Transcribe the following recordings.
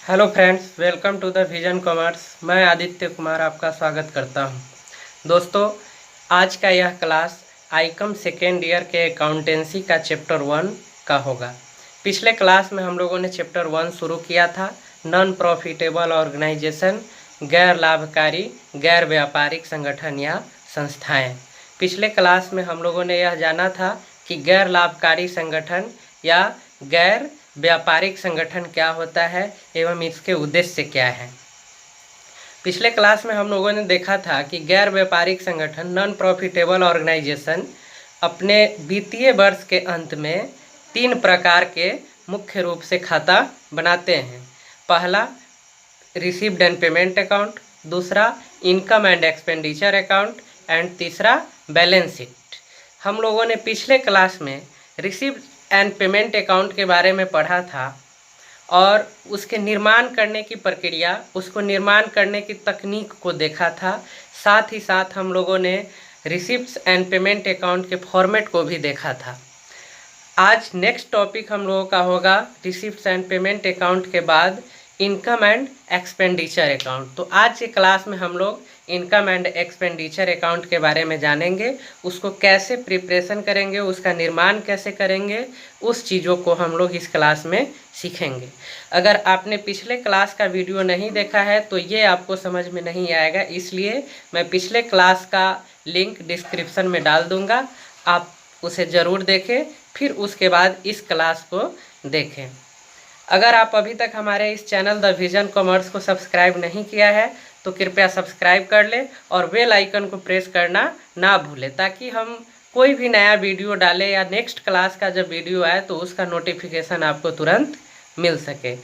Hello friends, welcome to the vision commerce. मैं आदित्य कुमार आपका स्वागत करता हूं। दोस्तों, आज का यह क्लास आईकम सेकेंड ईयर के अकाउंटेंसी का चैप्टर 1 का होगा। पिछले क्लास में हम लोगों ने चैप्टर 1 शुरू किया था, नॉन प्रॉफिटेबल ऑर्गेनाइजेशन, गैर लाभकारी गैर व्यापारिक संगठन या संस्थाएं। पिछले क्लास में हम लोगों ने यह जाना था कि गैर लाभकारी संगठन या गैर व्यापारिक संगठन क्या होता है एवं इसके उद्देश्य क्या है। पिछले क्लास में हम लोगों ने देखा था कि गैर व्यापारिक संगठन नॉन प्रॉफिटेबल ऑर्गेनाइजेशन अपने वित्तीय वर्ष के अंत में 3 प्रकार के मुख्य रूप से खाता बनाते हैं। पहला रिसीव्ड एंड पेमेंट अकाउंट, दूसरा income and expenditure account and तीसरा बैलेंस शीट। हम लोगों ने पिछले क्लास में रिसीव्ड एंड पेमेंट अकाउंट के बारे में पढ़ा था और उसके निर्माण करने की प्रक्रिया, उसको निर्माण करने की तकनीक को देखा था। साथ ही साथ हम लोगों ने रिसिप्ट्स एंड पेमेंट अकाउंट के फॉर्मेट को भी देखा था। आज नेक्स्ट टॉपिक हम लोगों का होगा रिसिप्ट्स एंड पेमेंट अकाउंट के बाद इनकम एंड एक्सपेंडिचर अकाउंट। तो आज के क्लास में हम लोग इनकम एंड एक्सपेंडिचर अकाउंट के बारे में जानेंगे, उसको कैसे प्रिपरेशन करेंगे, उसका निर्माण कैसे करेंगे, उस चीज़ों को हम लोग इस क्लास में सीखेंगे। अगर आपने पिछले क्लास का वीडियो नहीं देखा है तो ये आपको समझ में नहीं आएगा, इसलिए मैं पिछले क्लास का लिंक डिस्क्रिप्शन में डाल दूँगा, आप उसे ज़रूर देखें, फिर उसके बाद इस क्लास को देखें। अगर आप अभी तक हमारे इस चैनल द विजन कॉमर्स को सब्सक्राइब नहीं किया है तो कृपया सब्सक्राइब कर लें और बेल आइकन को प्रेस करना ना भूलें, ताकि हम कोई भी नया वीडियो डालें या नेक्स्ट क्लास का जब वीडियो आए तो उसका नोटिफिकेशन आपको तुरंत मिल सके।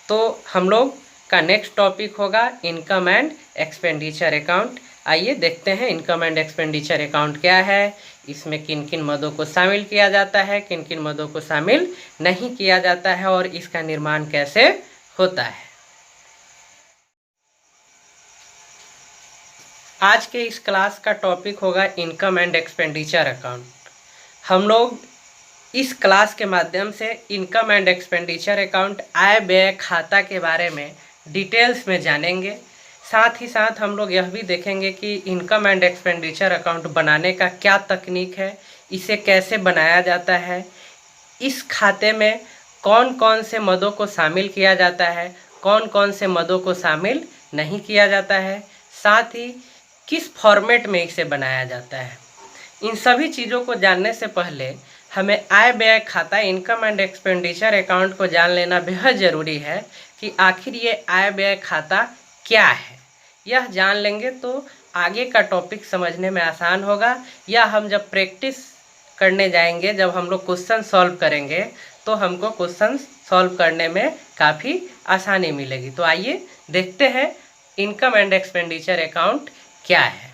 तो हम लोग का नेक्स्ट टॉपिक होगा इनकम एंड एक्सपेंडिचर अकाउंट। आइए देखते हैं इनकम एंड एक्सपेंडिचर अकाउंट क्या है, इसमें किन किन मदों को शामिल किया जाता है, किन किन मदों को शामिल नहीं किया जाता है और इसका निर्माण कैसे होता है। आज के इस क्लास का टॉपिक होगा इनकम एंड एक्सपेंडिचर अकाउंट। हम लोग इस क्लास के माध्यम से इनकम एंड एक्सपेंडिचर अकाउंट, आय व्यय खाता के बारे में डिटेल्स में जानेंगे। साथ ही साथ हम लोग यह भी देखेंगे कि इनकम एंड एक्सपेंडिचर अकाउंट बनाने का क्या तकनीक है, इसे कैसे बनाया जाता है, इस खाते में कौन कौन से मदों को शामिल किया जाता है, कौन कौन से मदों को शामिल नहीं किया जाता है, साथ ही किस फॉर्मेट में इसे बनाया जाता है। इन सभी चीज़ों को जानने से पहले हमें आय व्यय खाता, इनकम एंड एक्सपेंडिचर अकाउंट को जान लेना बेहद ज़रूरी है कि आखिर ये आय व्यय खाता क्या है। यह जान लेंगे तो आगे का टॉपिक समझने में आसान होगा, या हम जब प्रैक्टिस करने जाएंगे, जब हम लोग क्वेश्चन सॉल्व करेंगे तो हमको क्वेश्चन सॉल्व करने में काफ़ी आसानी मिलेगी। तो आइए देखते हैं इनकम एंड एक्सपेंडिचर अकाउंट क्या है।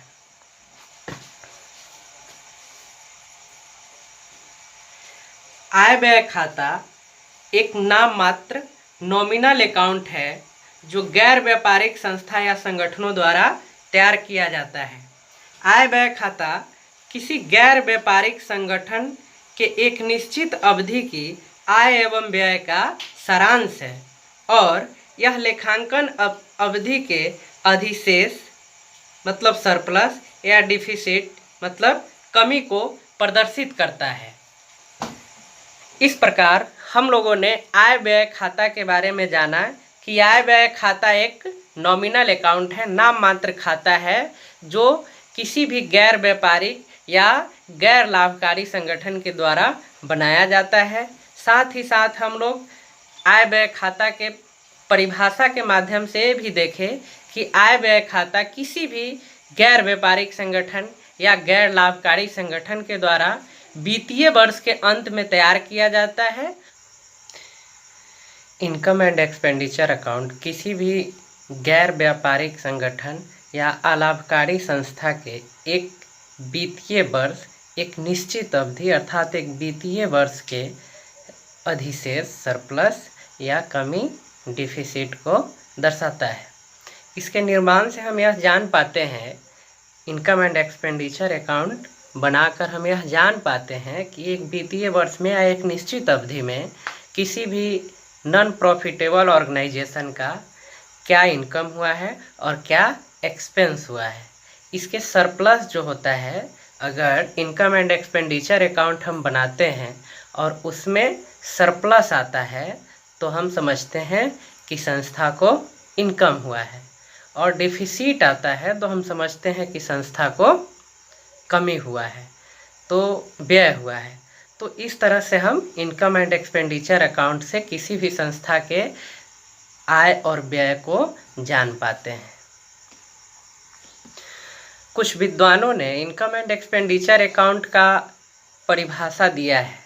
आय व्यय खाता एक नाम मात्र नॉमिनल अकाउंट है जो गैर व्यापारिक संस्था या संगठनों द्वारा तैयार किया जाता है। आय व्यय खाता किसी गैर व्यापारिक संगठन के एक निश्चित अवधि की आय एवं व्यय का सारांश है और यह लेखांकन अवधि के अधिशेष मतलब सरप्लस या डिफिसिट मतलब कमी को प्रदर्शित करता है। इस प्रकार हम लोगों ने आय व्यय खाता के बारे में जाना कि आय व्यय खाता एक नॉमिनल अकाउंट है, नाम मात्र खाता है जो किसी भी गैर व्यापारिक या गैर लाभकारी संगठन के द्वारा बनाया जाता है। साथ ही साथ हम लोग आय व्यय खाता के परिभाषा के माध्यम से भी देखें कि आय व्यय खाता किसी भी गैर व्यापारिक संगठन या गैर लाभकारी संगठन के द्वारा वित्तीय वर्ष के अंत में तैयार किया जाता है। इनकम एंड एक्सपेंडिचर अकाउंट किसी भी गैर व्यापारिक संगठन या अलाभकारी संस्था के एक वित्तीय वर्ष, एक निश्चित अवधि अर्थात एक वित्तीय वर्ष के अधिशेष, सरप्लस या कमी, डिफिसिट को दर्शाता है। इसके निर्माण से हम यह जान पाते हैं, इनकम एंड एक्सपेंडिचर अकाउंट बनाकर हम यह जान पाते हैं कि एक वित्तीय वर्ष में या एक निश्चित अवधि में किसी भी नॉन प्रॉफिटेबल ऑर्गेनाइजेशन का क्या इनकम हुआ है और क्या एक्सपेंस हुआ है। इसके सरप्लस जो होता है, अगर इनकम एंड एक्सपेंडिचर अकाउंट हम बनाते हैं और उसमें सरप्लस आता है तो हम समझते हैं कि संस्था को इनकम हुआ है, और डिफिसिट आता है तो हम समझते हैं कि संस्था को कमी हुआ है, तो व्यय हुआ है। तो इस तरह से हम इनकम एंड एक्सपेंडिचर अकाउंट से किसी भी संस्था के आय और व्यय को जान पाते हैं। कुछ विद्वानों ने इनकम एंड एक्सपेंडिचर अकाउंट का परिभाषा दिया है,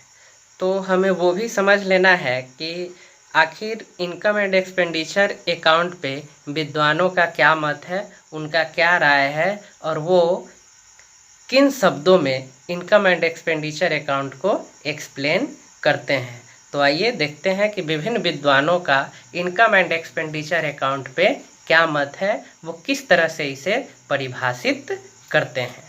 तो हमें वो भी समझ लेना है कि आखिर इनकम एंड एक्सपेंडिचर अकाउंट पे विद्वानों का क्या मत है, उनका क्या राय है, और वो किन शब्दों में इनकम एंड एक्सपेंडिचर अकाउंट को एक्सप्लेन करते हैं। तो आइए देखते हैं कि विभिन्न विद्वानों का इनकम एंड एक्सपेंडिचर अकाउंट पे क्या मत है, वो किस तरह से इसे परिभाषित करते हैं।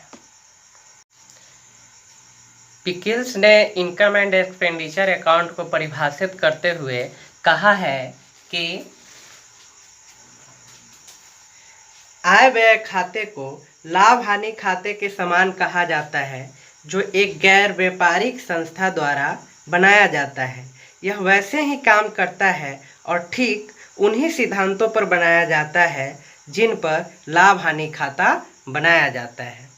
पिकिल्स ने इनकम एंड एक्सपेंडिचर अकाउंट को परिभाषित करते हुए कहा है कि आय व्यय खाते को लाभ हानि खाते के समान कहा जाता है, जो एक गैर व्यापारिक संस्था द्वारा बनाया जाता है। यह वैसे ही काम करता है और ठीक उन्हीं सिद्धांतों पर बनाया जाता है जिन पर लाभ हानि खाता बनाया जाता है।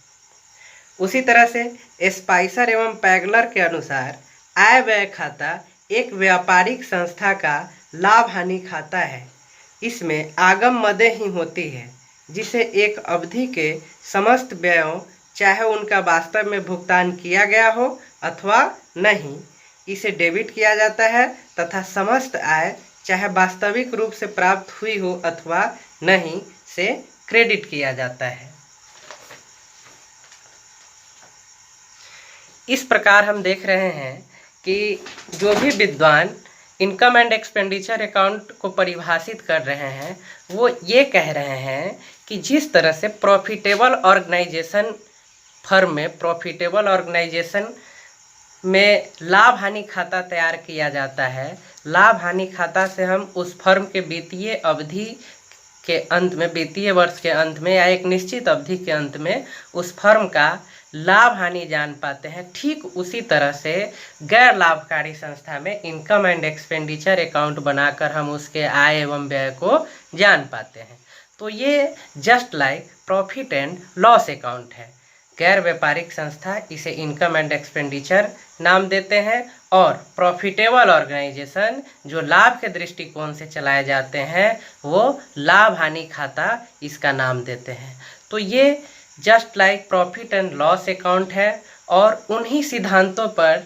उसी तरह से स्पाइसर एवं पैगलर के अनुसार आय व्यय खाता एक व्यापारिक संस्था का लाभ हानि खाता है। इसमें आगम मदें ही होती है, जिसे एक अवधि के समस्त व्ययों, चाहे उनका वास्तव में भुगतान किया गया हो अथवा नहीं, इसे डेबिट किया जाता है, तथा समस्त आय, चाहे वास्तविक रूप से प्राप्त हुई हो अथवा नहीं, से क्रेडिट किया जाता है। इस प्रकार हम देख रहे हैं कि जो भी विद्वान इनकम एंड एक्सपेंडिचर अकाउंट को परिभाषित कर रहे हैं, वो ये कह रहे हैं कि जिस तरह से प्रॉफिटेबल ऑर्गेनाइजेशन फर्म में, प्रॉफिटेबल ऑर्गेनाइजेशन में लाभ हानि खाता तैयार किया जाता है, लाभ हानि खाता से हम उस फर्म के वित्तीय अवधि के अंत में, वित्तीय वर्ष के अंत में या एक निश्चित अवधि के अंत में उस फर्म का लाभ हानि जान पाते हैं। ठीक उसी तरह से गैर लाभकारी संस्था में इनकम एंड एक्सपेंडिचर अकाउंट बनाकर हम उसके आय एवं व्यय को जान पाते हैं। तो ये just like profit and loss account है। गैर व्यापारिक संस्था इसे इनकम एंड एक्सपेंडिचर नाम देते हैं, और प्रॉफिटेबल ऑर्गेनाइजेशन जो लाभ के दृष्टिकोण से चलाए जाते हैं, वो लाभ हानि खाता इसका नाम देते हैं। तो ये just like profit and loss account है, और उन्हीं सिद्धांतों पर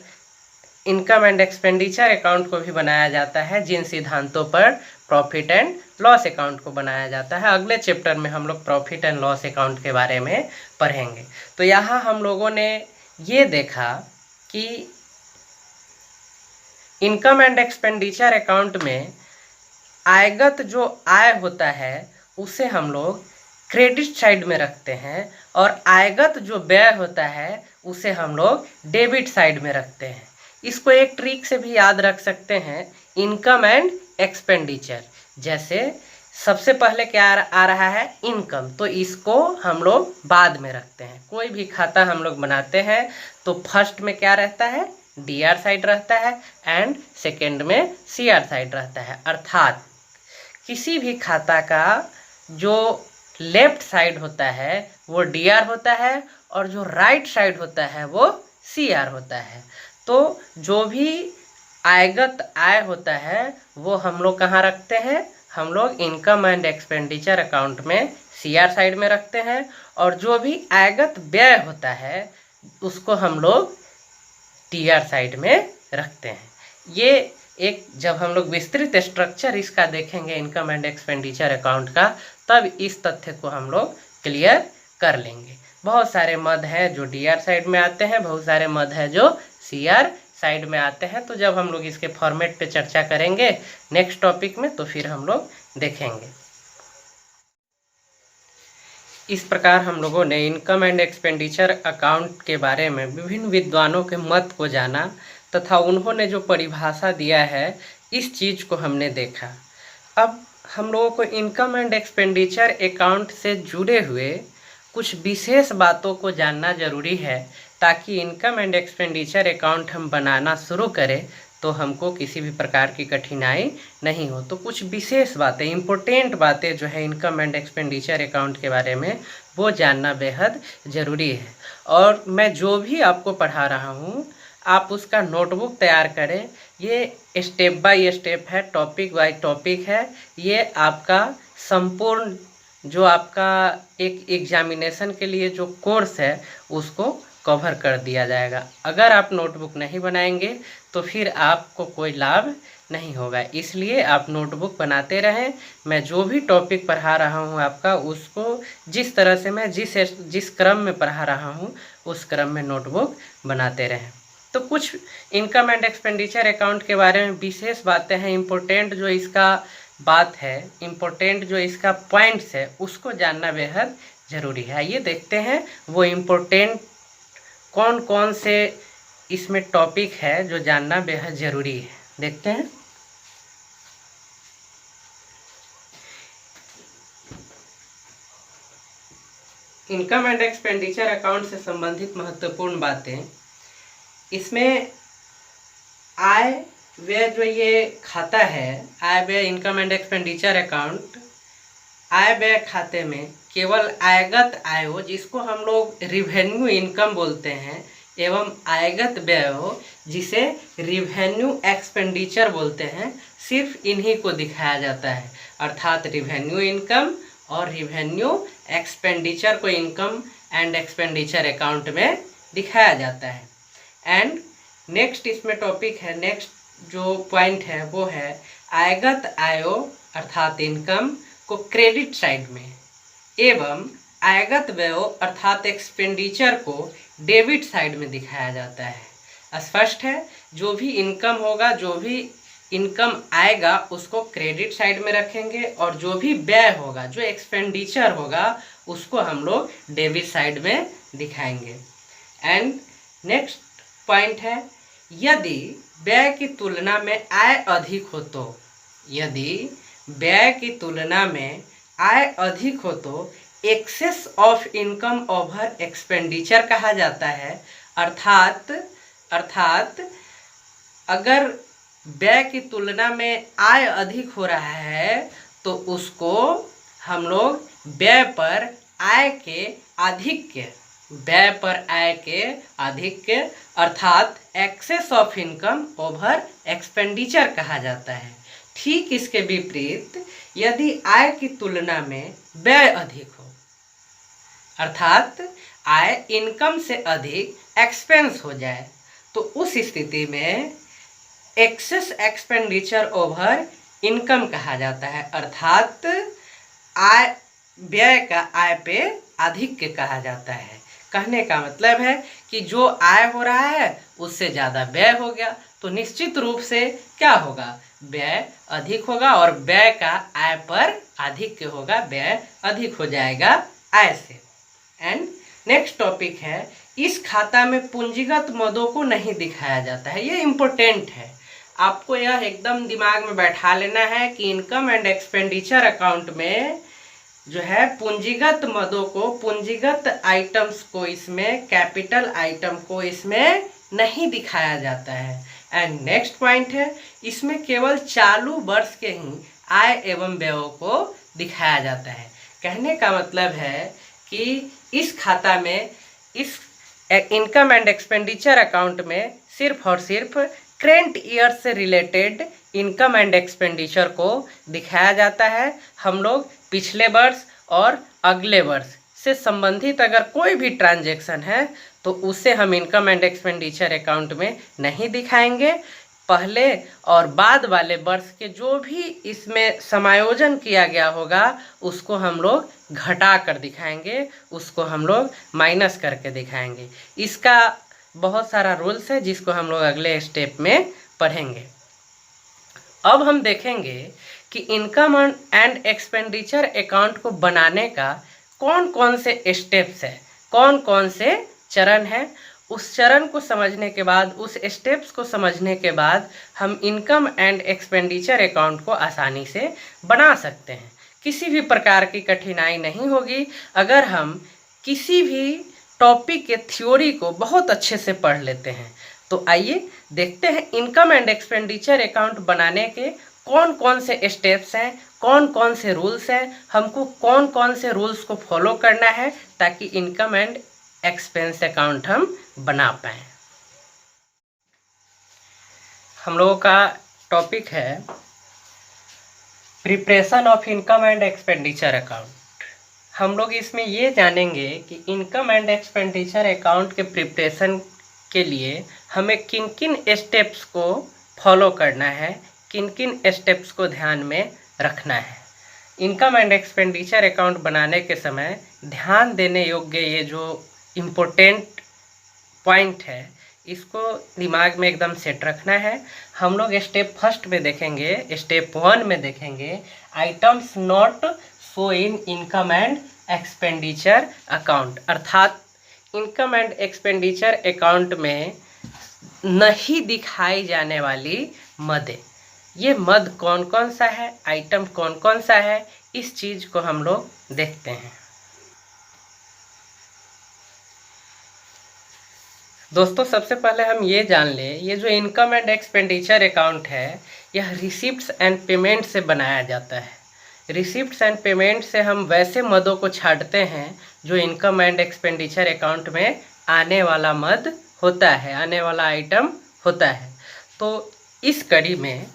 इनकम एंड एक्सपेंडिचर अकाउंट को भी बनाया जाता है जिन सिद्धांतों पर प्रॉफिट एंड लॉस अकाउंट को बनाया जाता है। अगले चैप्टर में हम लोग प्रॉफिट एंड लॉस अकाउंट के बारे में पढ़ेंगे। तो यहाँ हम लोगों ने ये देखा कि इनकम एंड एक्सपेंडिचर अकाउंट में आयगत जो आय होता है उसे हम लोग क्रेडिट साइड में रखते हैं, और आयगत जो व्यय होता है उसे हम लोग डेबिट साइड में रखते हैं। इसको एक ट्रिक से भी याद रख सकते हैं, इनकम एंड एक्सपेंडिचर। जैसे सबसे पहले क्या आ रहा है, इनकम, तो इसको हम लोग बाद में रखते हैं। कोई भी खाता हम लोग बनाते हैं तो फर्स्ट में क्या रहता है, डीआर साइड रहता है, एंड सेकेंड में सीआर साइड रहता है। अर्थात किसी भी खाता का जो लेफ्ट साइड होता है वो डीआर होता है, और जो राइट साइड होता है वो सीआर होता है। तो जो भी आयगत आय होता है वो हम लोग कहाँ रखते हैं, हम लोग इनकम एंड एक्सपेंडिचर अकाउंट में सीआर साइड में रखते हैं, और जो भी आयगत व्यय होता है उसको हम लोग टीआर साइड में रखते हैं। ये एक, जब हम लोग विस्तृत स्ट्रक्चर इसका देखेंगे इनकम एंड एक्सपेंडिचर अकाउंट का, तब इस तथ्य को हम लोग क्लियर कर लेंगे। बहुत सारे मद हैं जो डीआर साइड में आते हैं, बहुत सारे मद हैं जो सीआर साइड में आते हैं। तो जब हम लोग इसके फॉर्मेट पे चर्चा करेंगे नेक्स्ट टॉपिक में, तो फिर हम लोग देखेंगे। इस प्रकार हम लोगों ने इनकम एंड एक्सपेंडिचर अकाउंट के बारे में विभिन्न विद्वानों के मत को जाना, तथा उन्होंने जो परिभाषा दिया है इस चीज़ को हमने देखा। अब हम लोगों को इनकम एंड एक्सपेंडिचर अकाउंट से जुड़े हुए कुछ विशेष बातों को जानना ज़रूरी है, ताकि इनकम एंड एक्सपेंडिचर अकाउंट हम बनाना शुरू करें तो हमको किसी भी प्रकार की कठिनाई नहीं हो। तो कुछ विशेष बातें, इम्पोर्टेंट बातें जो है इनकम एंड एक्सपेंडिचर अकाउंट के बारे में, वो जानना बेहद ज़रूरी है। और मैं जो भी आपको पढ़ा रहा हूँ, आप उसका नोटबुक तैयार करें। ये स्टेप बाय स्टेप है, टॉपिक बाय टॉपिक है। ये आपका संपूर्ण जो आपका एक एग्जामिनेशन के लिए जो कोर्स है उसको कवर कर दिया जाएगा। अगर आप नोटबुक नहीं बनाएंगे तो फिर आपको कोई लाभ नहीं होगा। इसलिए आप नोटबुक बनाते रहें। मैं जो भी टॉपिक पढ़ा रहा हूँ आपका, उसको जिस तरह से मैं जिस क्रम में पढ़ा रहा हूँ उस क्रम में नोटबुक बनाते रहें। तो कुछ इनकम एंड एक्सपेंडिचर अकाउंट के बारे में विशेष बातें हैं, इम्पोर्टेंट जो इसका बात है, इम्पोर्टेंट जो इसका पॉइंट्स है, उसको जानना बेहद ज़रूरी है। ये देखते हैं वो इम्पोर्टेंट कौन कौन से इसमें टॉपिक है जो जानना बेहद ज़रूरी है। देखते हैं। इनकम एंड एक्सपेंडिचर अकाउंट से संबंधित महत्वपूर्ण बातें, इसमें आय व्यय जो ये खाता है, आय व्यय इनकम एंड एक्सपेंडिचर अकाउंट, आय व्यय खाते में केवल आयगत आय हो, जिसको हम लोग रिवेन्यू इनकम बोलते हैं, एवं आयगत व्यय हो, जिसे रिवेन्यू एक्सपेंडिचर बोलते हैं, सिर्फ इन्हीं को दिखाया जाता है। अर्थात रिवेन्यू इनकम और रिवेन्यू एक्सपेंडिचर को इनकम एंड एक्सपेंडिचर अकाउंट में दिखाया जाता है। एंड नेक्स्ट इसमें टॉपिक है, नेक्स्ट जो पॉइंट है वो है आयगत आयो अर्थात इनकम को क्रेडिट साइड में, एवं आयगत व्ययो अर्थात एक्सपेंडिचर को डेबिट साइड में दिखाया जाता है। स्पष्ट है, जो भी इनकम होगा, जो भी इनकम आएगा उसको क्रेडिट साइड में रखेंगे, और जो भी व्यय होगा, जो एक्सपेंडिचर होगा, उसको हम लोग डेबिट साइड में दिखाएंगे। एंड नेक्स्ट पॉइंट है, यदि व्यय की तुलना में आय अधिक हो तो, यदि व्यय की तुलना में आय अधिक हो तो excess of income over expenditure कहा जाता है। अर्थात अगर व्यय की तुलना में आय अधिक हो रहा है तो उसको हम लोग व्यय पर आय के आधिक्य, व्यय पर आय के आधिक्य अर्थात excess of income over expenditure कहा जाता है। ठीक इसके विपरीत, यदि आय की तुलना में व्यय अधिक हो, अर्थात आय इनकम से अधिक एक्सपेंस हो जाए, तो उस स्थिति में एक्सेस एक्सपेंडिचर ओवर इनकम कहा जाता है। अर्थात आय व्यय का आय पे आधिक्य कहा जाता है। कहने का मतलब है कि जो आय हो रहा है उससे ज़्यादा व्यय हो गया, तो निश्चित रूप से क्या होगा, व्यय अधिक होगा, और व्यय का आय पर आधिक्य होगा, व्यय अधिक हो जाएगा आय से। एंड नेक्स्ट टॉपिक है, इस खाता में पूंजीगत मदों को नहीं दिखाया जाता है। ये इम्पोर्टेंट है, आपको यह एकदम दिमाग में बैठा लेना है कि इनकम एंड एक्सपेंडिचर अकाउंट में जो है पूंजीगत मदों को, पूंजीगत आइटम्स को, इसमें कैपिटल आइटम को इसमें नहीं दिखाया जाता है। एंड नेक्स्ट पॉइंट है, इसमें केवल चालू वर्ष के ही आय एवं व्ययों को दिखाया जाता है। कहने का मतलब है कि इस खाता में, इस इनकम एंड एक्सपेंडिचर अकाउंट में सिर्फ और सिर्फ करेंट ईयर से रिलेटेड इनकम एंड एक्सपेंडिचर को दिखाया जाता है। हम लोग पिछले वर्ष और अगले वर्ष से संबंधित अगर कोई भी ट्रांजैक्शन है तो उसे हम इनकम एंड एक्सपेंडिचर अकाउंट में नहीं दिखाएंगे। पहले और बाद वाले वर्ष के जो भी इसमें समायोजन किया गया होगा उसको हम लोग घटा कर दिखाएंगे, उसको हम लोग माइनस करके दिखाएंगे। इसका बहुत सारा रूल्स है जिसको हम लोग अगले स्टेप में पढ़ेंगे। अब हम देखेंगे कि इनकम एंड एक्सपेंडिचर अकाउंट को बनाने का कौन कौन से स्टेप्स है, कौन कौन से चरण हैं, उस चरण को समझने के बाद, उस स्टेप्स को समझने के बाद हम इनकम एंड एक्सपेंडिचर अकाउंट को आसानी से बना सकते हैं। किसी भी प्रकार की कठिनाई नहीं होगी अगर हम किसी भी टॉपिक के थ्योरी को बहुत अच्छे से पढ़ लेते हैं। तो आइए देखते हैं इनकम एंड एक्सपेंडिचर अकाउंट बनाने के कौन कौन से स्टेप्स हैं, कौन कौन से रूल्स हैं, हमको कौन कौन से रूल्स को फॉलो करना है ताकि इनकम एंड एक्सपेंस अकाउंट हम बना पाएँ। हम लोगों का टॉपिक है preparation of income and expenditure account. हम लोग इसमें ये जानेंगे कि इनकम एंड एक्सपेंडिचर अकाउंट के प्रिपरेशन के लिए हमें किन किन स्टेप्स को फॉलो करना है, किन किन स्टेप्स को ध्यान में रखना है। इनकम एंड एक्सपेंडिचर अकाउंट बनाने के समय ध्यान देने योग्य ये जो इम्पोर्टेंट पॉइंट है इसको दिमाग में एकदम सेट रखना है। हम लोग स्टेप फर्स्ट में देखेंगे, स्टेप 1 में देखेंगे items not show in income and expenditure account, अर्थात इनकम एंड एक्सपेंडिचर अकाउंट में नहीं दिखाई जाने वाली मदें। ये मद कौन कौन सा है, आइटम कौन कौन सा है, इस चीज़ को हम लोग देखते हैं। दोस्तों सबसे पहले हम ये जान लें, ये जो इनकम एंड एक्सपेंडिचर अकाउंट है यह रिसिप्ट्स एंड पेमेंट से बनाया जाता है। रिसिप्ट्स एंड पेमेंट से हम वैसे मदों को छांटते हैं जो इनकम एंड एक्सपेंडिचर अकाउंट में आने वाला मद होता है, आने वाला आइटम होता है। तो इस कड़ी में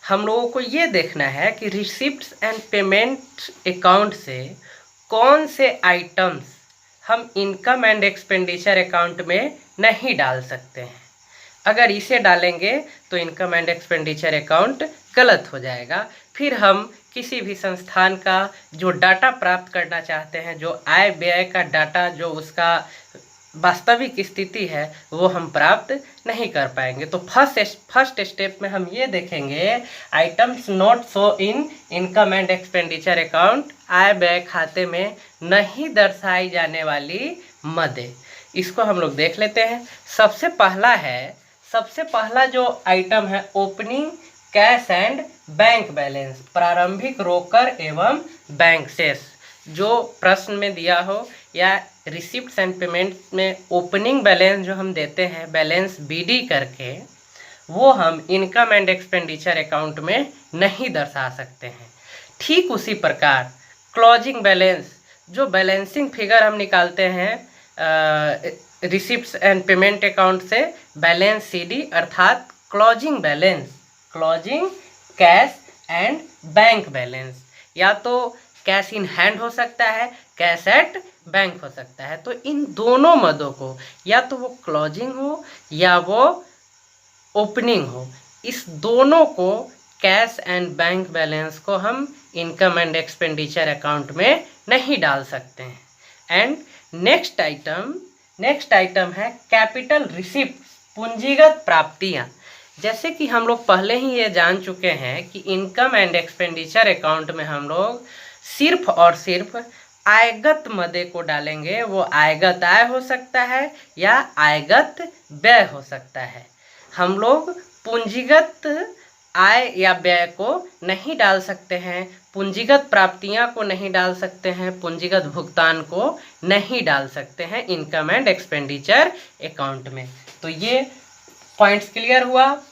हम लोगों को ये देखना है कि रिसिप्ट्स एंड पेमेंट अकाउंट से कौन से आइटम्स हम इनकम एंड एक्सपेंडिचर अकाउंट में नहीं डाल सकते हैं। अगर इसे डालेंगे तो इनकम एंड एक्सपेंडिचर अकाउंट गलत हो जाएगा। फिर हम किसी भी संस्थान का जो डाटा प्राप्त करना चाहते हैं, जो आय व्यय का डाटा, जो उसका वास्तविक स्थिति है वो हम प्राप्त नहीं कर पाएंगे। तो फर्स्ट स्टेप में हम ये देखेंगे items not show in income and expenditure account, आय व्यय खाते में नहीं दर्शाई जाने वाली मदें। इसको हम लोग देख लेते हैं। सबसे पहला जो आइटम है opening cash and bank balance, प्रारंभिक रोकड़ एवं बैंक शेष। जो प्रश्न में दिया हो या रिसिप्ट्स एंड पेमेंट में ओपनिंग बैलेंस जो हम देते हैं, बैलेंस बीडी करके, वो हम इनकम एंड एक्सपेंडिचर अकाउंट में नहीं दर्शा सकते हैं। ठीक उसी प्रकार क्लोजिंग बैलेंस, जो बैलेंसिंग फिगर हम निकालते हैं रिसिप्ट्स एंड पेमेंट अकाउंट से, बैलेंस सीडी अर्थात closing balance, closing cash and bank balance, या तो कैश इन हैंड हो सकता है, कैश एट बैंक हो सकता है। तो इन दोनों मदों को, या तो वो क्लोजिंग हो या वो ओपनिंग हो, इस दोनों को कैश एंड बैंक बैलेंस को हम इनकम एंड एक्सपेंडिचर अकाउंट में नहीं डाल सकते हैं। एंड नेक्स्ट आइटम है कैपिटल रिसिप्ट, पूंजीगत प्राप्तियाँ। जैसे कि हम लोग पहले ही ये जान चुके हैं कि इनकम एंड एक्सपेंडिचर अकाउंट में हम लोग सिर्फ और सिर्फ आयगत मदे को डालेंगे। वो आयगत आय हो सकता है या आयगत व्यय हो सकता है। हम लोग पूंजीगत आय या व्यय को नहीं डाल सकते हैं, पूंजीगत प्राप्तियां को नहीं डाल सकते हैं, पूंजीगत भुगतान को नहीं डाल सकते हैं इनकम एंड एक्सपेंडिचर अकाउंट में। तो ये पॉइंट्स क्लियर हुआ।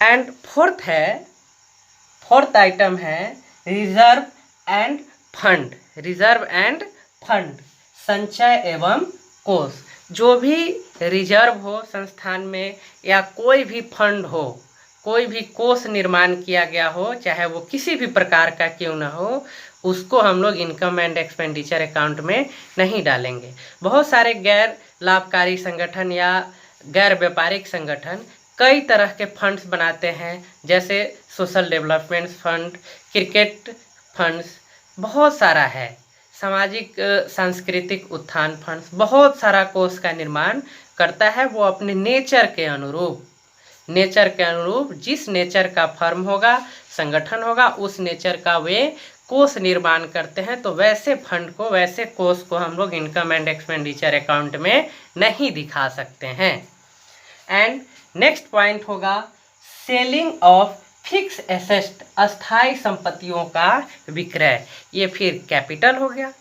एंड फोर्थ आइटम है रिजर्व एंड फंड, संचय एवं कोष। जो भी रिजर्व हो संस्थान में या कोई भी फंड हो, कोई भी कोष निर्माण किया गया हो, चाहे वो किसी भी प्रकार का क्यों ना हो, उसको हम लोग इनकम एंड एक्सपेंडिचर अकाउंट में नहीं डालेंगे। बहुत सारे गैर लाभकारी संगठन या गैर व्यापारिक संगठन कई तरह के फंड्स बनाते हैं, जैसे social development fund, cricket funds, बहुत सारा है, सामाजिक सांस्कृतिक उत्थान फंड्स, बहुत सारा कोष का निर्माण करता है। वो अपने नेचर के अनुरूप जिस नेचर का फर्म होगा, संगठन होगा, उस नेचर का वे कोष निर्माण करते हैं, तो वैसे फंड को, वैसे कोष को हम लोग इनकम एंड एक्सपेंडिचर अकाउंट में नहीं दिखा सकते हैं। एंड नेक्स्ट पॉइंट होगा सेलिंग ऑफ फिक्स एसेट, अस्थाई संपत्तियों का विक्रय। ये फिर कैपिटल हो गया।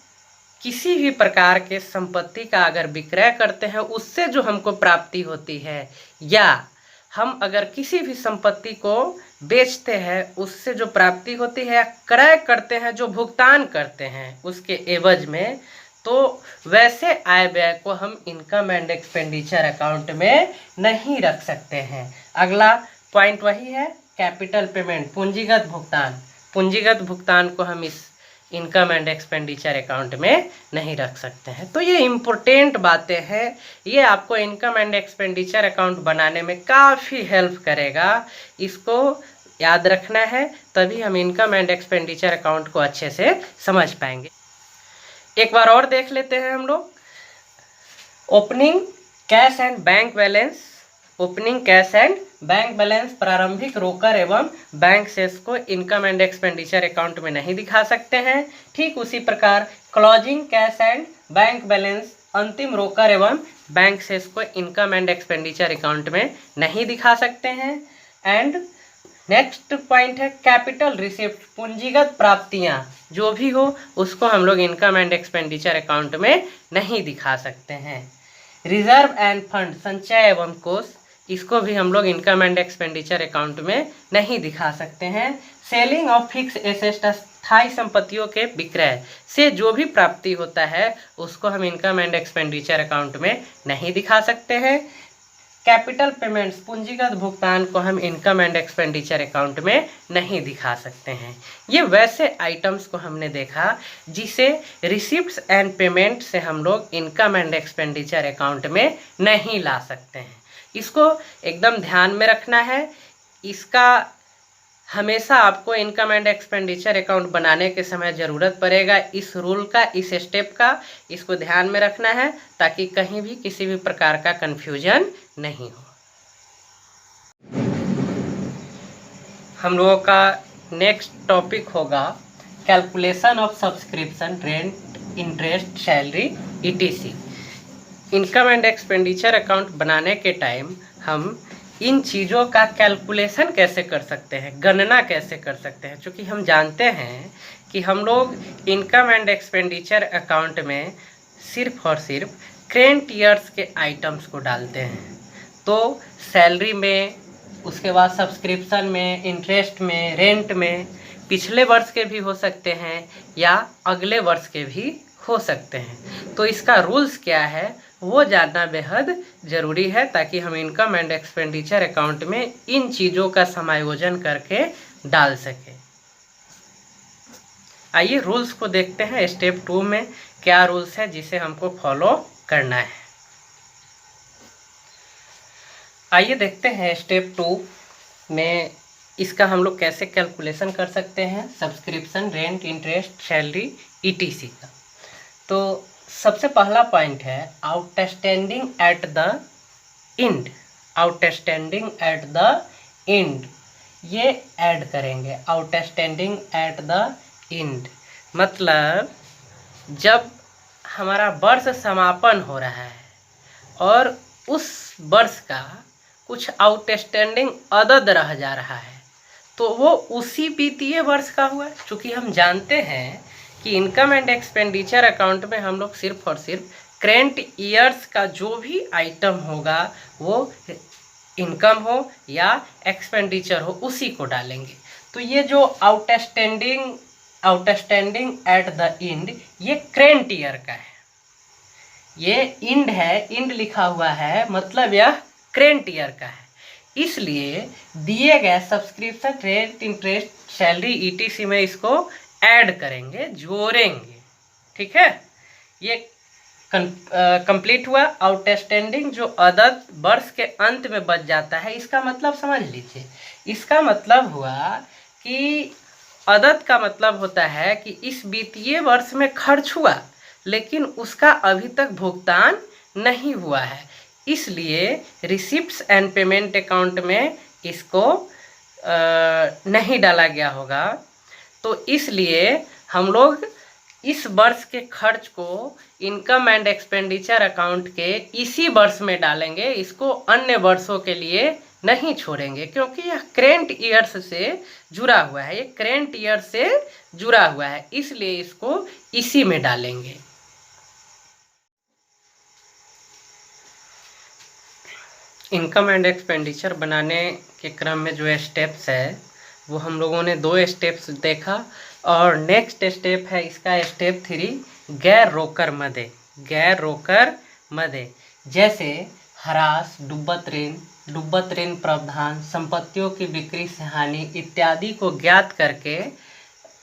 किसी भी प्रकार के संपत्ति का अगर विक्रय करते हैं उससे जो हमको प्राप्ति होती है, या हम अगर किसी भी संपत्ति को बेचते हैं उससे जो प्राप्ति होती है, या क्रय करते हैं, जो भुगतान करते हैं उसके एवज में, तो वैसे आय व्यय को हम इनकम एंड एक्सपेंडिचर अकाउंट में नहीं रख सकते हैं। अगला पॉइंट वही है कैपिटल पेमेंट, पूंजीगत भुगतान। पूंजीगत भुगतान को हम इस इनकम एंड एक्सपेंडिचर अकाउंट में नहीं रख सकते हैं। तो ये इम्पोर्टेंट बातें हैं, ये आपको इनकम एंड एक्सपेंडिचर अकाउंट बनाने में काफ़ी हेल्प करेगा। इसको याद रखना है, तभी हम इनकम एंड एक्सपेंडिचर अकाउंट को अच्छे से समझ पाएंगे। एक बार और देख लेते हैं हम लोग। Opening cash and bank balance. Opening cash and bank balance, प्रारंभिक रोकड़ एवं बैंक शेष को इनकम एंड एक्सपेंडिचर अकाउंट में नहीं दिखा सकते हैं। ठीक उसी प्रकार closing cash and bank balance, अंतिम रोकड़ एवं बैंक शेष को इनकम एंड एक्सपेंडिचर अकाउंट में नहीं दिखा सकते हैं। एंड नेक्स्ट पॉइंट है कैपिटल रिसिप्ट, पूंजीगत प्राप्तियां जो भी हो उसको हम लोग इनकम एंड एक्सपेंडिचर अकाउंट में नहीं दिखा सकते हैं। रिजर्व एंड फंड, संचय एवं कोष, इसको भी हम लोग इनकम एंड एक्सपेंडिचर अकाउंट में नहीं दिखा सकते हैं। सेलिंग ऑफ फिक्स एसेट, स्थायी संपत्तियों के विक्रय से जो भी प्राप्ति होता है उसको हम इनकम एंड एक्सपेंडिचर अकाउंट में नहीं दिखा सकते हैं। कैपिटल पेमेंट्स, पूंजीगत भुगतान को हम इनकम एंड एक्सपेंडिचर अकाउंट में नहीं दिखा सकते हैं। ये वैसे आइटम्स को हमने देखा जिसे रिसिप्ट्स एंड पेमेंट से हम लोग इनकम एंड एक्सपेंडिचर अकाउंट में नहीं ला सकते हैं। इसको एकदम ध्यान में रखना है। इसका हमेशा आपको इनकम एंड एक्सपेंडिचर अकाउंट बनाने के समय ज़रूरत पड़ेगा इस रूल का, इस स्टेप का। इसको ध्यान में रखना है ताकि कहीं भी किसी भी प्रकार का कन्फ्यूजन नहीं हो। हम लोगों का नेक्स्ट टॉपिक होगा calculation of subscription, rent, interest, salary, etc. Income and expenditure account बनाने के टाइम हम इन चीज़ों का कैलकुलेशन कैसे कर सकते हैं, गणना कैसे कर सकते हैं, क्योंकि हम जानते हैं कि हम लोग इनकम एंड एक्सपेंडिचर अकाउंट में सिर्फ और सिर्फ करेंट ईयर्स के आइटम्स को डालते हैं। तो सैलरी में, उसके बाद सब्सक्रिप्शन में, इंटरेस्ट में, रेंट में पिछले वर्ष के भी हो सकते हैं या अगले वर्ष के भी हो सकते हैं। तो इसका रूल्स क्या है वो जानना बेहद ज़रूरी है ताकि हम इनकम एंड एक्सपेंडिचर अकाउंट में इन चीज़ों का समायोजन करके डाल सकें। आइए रूल्स को देखते हैं। स्टेप 2 में क्या रूल्स है जिसे हमको फॉलो करना है। आइए देखते हैं स्टेप 2 में इसका हम लोग कैसे कैलकुलेशन कर सकते हैं, subscription, rent, interest, salary, etc का। तो सबसे पहला पॉइंट है outstanding at the end. Outstanding at the end, ये ऐड करेंगे। आउटस्टैंडिंग एट द एंड मतलब जब हमारा वर्ष समापन हो रहा है और उस वर्ष का कुछ आउटस्टैंडिंग अदद रह जा रहा है तो वो उसी वित्तीय वर्ष का हुआ है। चूँकि हम जानते हैं कि इनकम एंड एक्सपेंडिचर अकाउंट में हम लोग सिर्फ और सिर्फ करेंट ईयर्स का जो भी आइटम होगा वो इनकम हो या एक्सपेंडिचर हो उसी को डालेंगे। तो ये जो आउटस्टैंडिंग एट द एंड, ये करेंट ईयर का है। ये इंड है, इंड लिखा हुआ है मतलब यह करेंट ईयर का है। इसलिए दिए गए subscription, rent, interest, salary, etc में इसको ऐड करेंगे, जोड़ेंगे। ठीक है, ये कंप्लीट हुआ। आउटस्टैंडिंग जो अदद वर्ष के अंत में बच जाता है, इसका मतलब समझ लीजिए। इसका मतलब हुआ कि अदद का मतलब होता है कि इस वित्तीय वर्ष में खर्च हुआ लेकिन उसका अभी तक भुगतान नहीं हुआ है, इसलिए रिसिप्ट्स एंड पेमेंट अकाउंट में इसको नहीं डाला गया होगा। तो इसलिए हम लोग इस वर्ष के खर्च को इनकम एंड एक्सपेंडिचर अकाउंट के इसी वर्ष में डालेंगे, इसको अन्य वर्षों के लिए नहीं छोड़ेंगे, क्योंकि यह करेंट ईयर्स से जुड़ा हुआ है, ये करेंट ईयर से जुड़ा हुआ है, इसलिए इसको इसी में डालेंगे। इनकम एंड एक्सपेंडिचर बनाने के क्रम में जो स्टेप्स है वो हम लोगों ने 2 स्टेप्स देखा, और नेक्स्ट स्टेप है इसका स्टेप 3, गैर रोकर मदे। गैर रोकर मदे जैसे ह्रास, डुब्बत ऋण प्रावधान, संपत्तियों की बिक्री से हानि इत्यादि को ज्ञात करके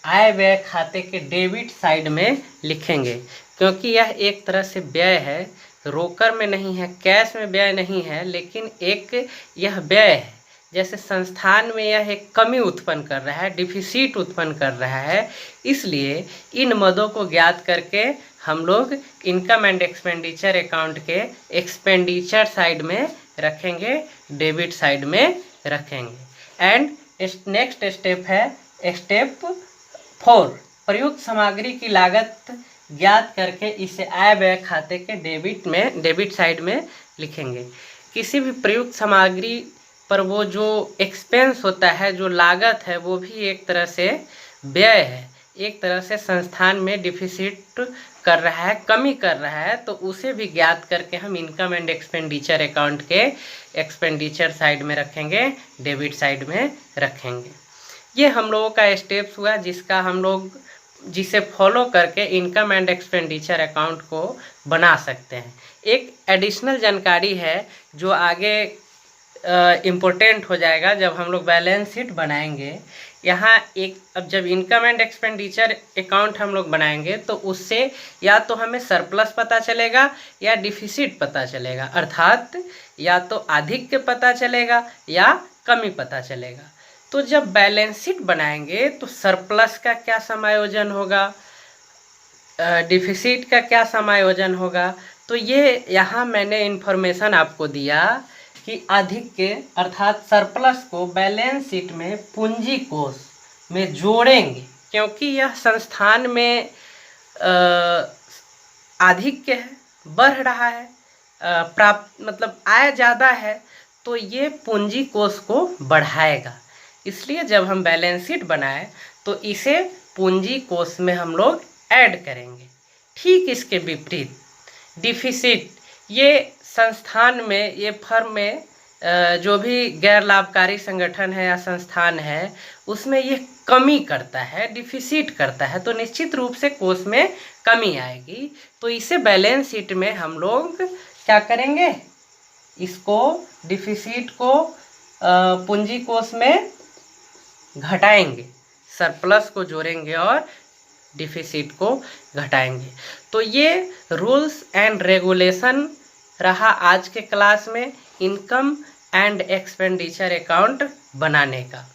आय व्यय खाते के डेबिट साइड में लिखेंगे, क्योंकि यह एक तरह से व्यय है, रोकर में नहीं है, कैश में व्यय नहीं है, लेकिन एक यह व्यय है। जैसे संस्थान में यह एक कमी उत्पन्न कर रहा है, डिफिसिट उत्पन्न कर रहा है, इसलिए इन मदों को ज्ञात करके हम लोग इनकम एंड एक्सपेंडिचर अकाउंट के एक्सपेंडिचर साइड में रखेंगे, डेबिट साइड में रखेंगे। एंड नेक्स्ट स्टेप है स्टेप 4, प्रयुक्त सामग्री की लागत ज्ञात करके इसे आय व्यय खाते के डेबिट साइड में लिखेंगे। किसी भी प्रयुक्त सामग्री पर वो जो एक्सपेंस होता है, जो लागत है, वो भी एक तरह से व्यय है, एक तरह से संस्थान में डिफिसिट कर रहा है, कमी कर रहा है, तो उसे भी ज्ञात करके हम इनकम एंड एक्सपेंडिचर अकाउंट के एक्सपेंडिचर साइड में रखेंगे, डेबिट साइड में रखेंगे। ये हम लोगों का स्टेप्स हुआ जिसे फॉलो करके इनकम एंड एक्सपेंडिचर अकाउंट को बना सकते हैं। एक एडिशनल जानकारी है जो आगे इम्पोर्टेंट हो जाएगा जब हम लोग बैलेंस शीट बनाएंगे। यहाँ अब जब इनकम एंड एक्सपेंडिचर अकाउंट हम लोग बनाएंगे तो उससे या तो हमें सरप्लस पता चलेगा या डिफिसिट पता चलेगा, अर्थात या तो अधिक पता चलेगा या कमी पता चलेगा। तो जब बैलेंस शीट बनाएंगे तो सरप्लस का क्या समायोजन होगा, डिफिसिट का क्या समायोजन होगा, तो ये यहाँ मैंने इन्फॉर्मेशन आपको दिया कि अधिक के अर्थात सरप्लस को बैलेंस शीट में पूंजी कोष में जोड़ेंगे, क्योंकि यह संस्थान में अधिक है, बढ़ रहा है, मतलब आय ज़्यादा है, तो ये पूंजी कोष को बढ़ाएगा। इसलिए जब हम बैलेंस शीट बनाएं तो इसे पूंजी कोष में हम लोग ऐड करेंगे। ठीक इसके विपरीत डिफिसिट, ये संस्थान में, ये फर्म में जो भी गैर लाभकारी संगठन है या संस्थान है उसमें ये कमी करता है, डिफिसिट करता है, तो निश्चित रूप से कोष में कमी आएगी। तो इसे बैलेंस शीट में हम लोग क्या करेंगे, इसको डिफिसिट को पूंजी कोष में घटाएंगे, सरप्लस को जोड़ेंगे और डिफिसिट को घटाएंगे। तो ये रूल्स एंड रेगुलेशन रहा आज के क्लास में इनकम एंड एक्सपेंडिचर अकाउंट बनाने का।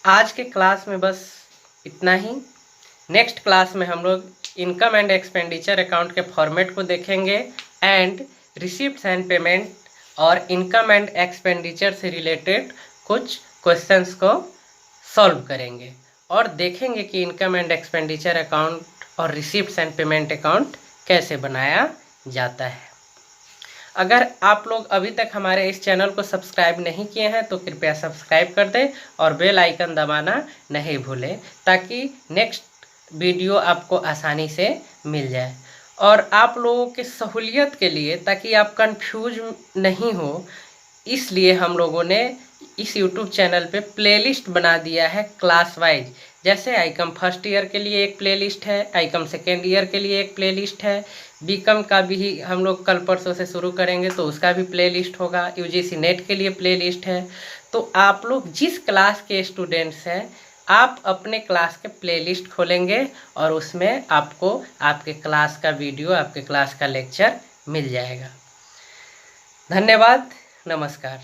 आज के क्लास में बस इतना ही। नेक्स्ट क्लास में हम लोग इनकम एंड एक्सपेंडिचर अकाउंट के फॉर्मेट को देखेंगे एंड रिसीप्ट्स एंड पेमेंट और इनकम एंड एक्सपेंडिचर से रिलेटेड कुछ क्वेश्चंस को सॉल्व करेंगे और देखेंगे कि इनकम एंड एक्सपेंडिचर अकाउंट और रिसीप्ट्स एंड पेमेंट अकाउंट कैसे बनाया जाता है। अगर आप लोग अभी तक हमारे इस चैनल को सब्सक्राइब नहीं किए हैं तो कृपया सब्सक्राइब कर दें और बेल आइकन दबाना नहीं भूलें, ताकि नेक्स्ट वीडियो आपको आसानी से मिल जाए। और आप लोगों के सहूलियत के लिए, ताकि आप कंफ्यूज नहीं हो, इसलिए हम लोगों ने इस YouTube चैनल पे प्लेलिस्ट बना दिया है क्लास वाइज। जैसे आईकम फर्स्ट ईयर के लिए एक प्लेलिस्ट है, आईकम सेकेंड ईयर के लिए एक प्लेलिस्ट है, बीकम का भी हम लोग कल परसों से शुरू करेंगे तो उसका भी प्लेलिस्ट होगा, UGC नेट के लिए प्लेलिस्ट है। तो आप लोग जिस क्लास के स्टूडेंट्स हैं, आप अपने क्लास के प्लेलिस्ट खोलेंगे और उसमें आपको आपके क्लास का वीडियो, आपके क्लास का लेक्चर मिल जाएगा। धन्यवाद, नमस्कार।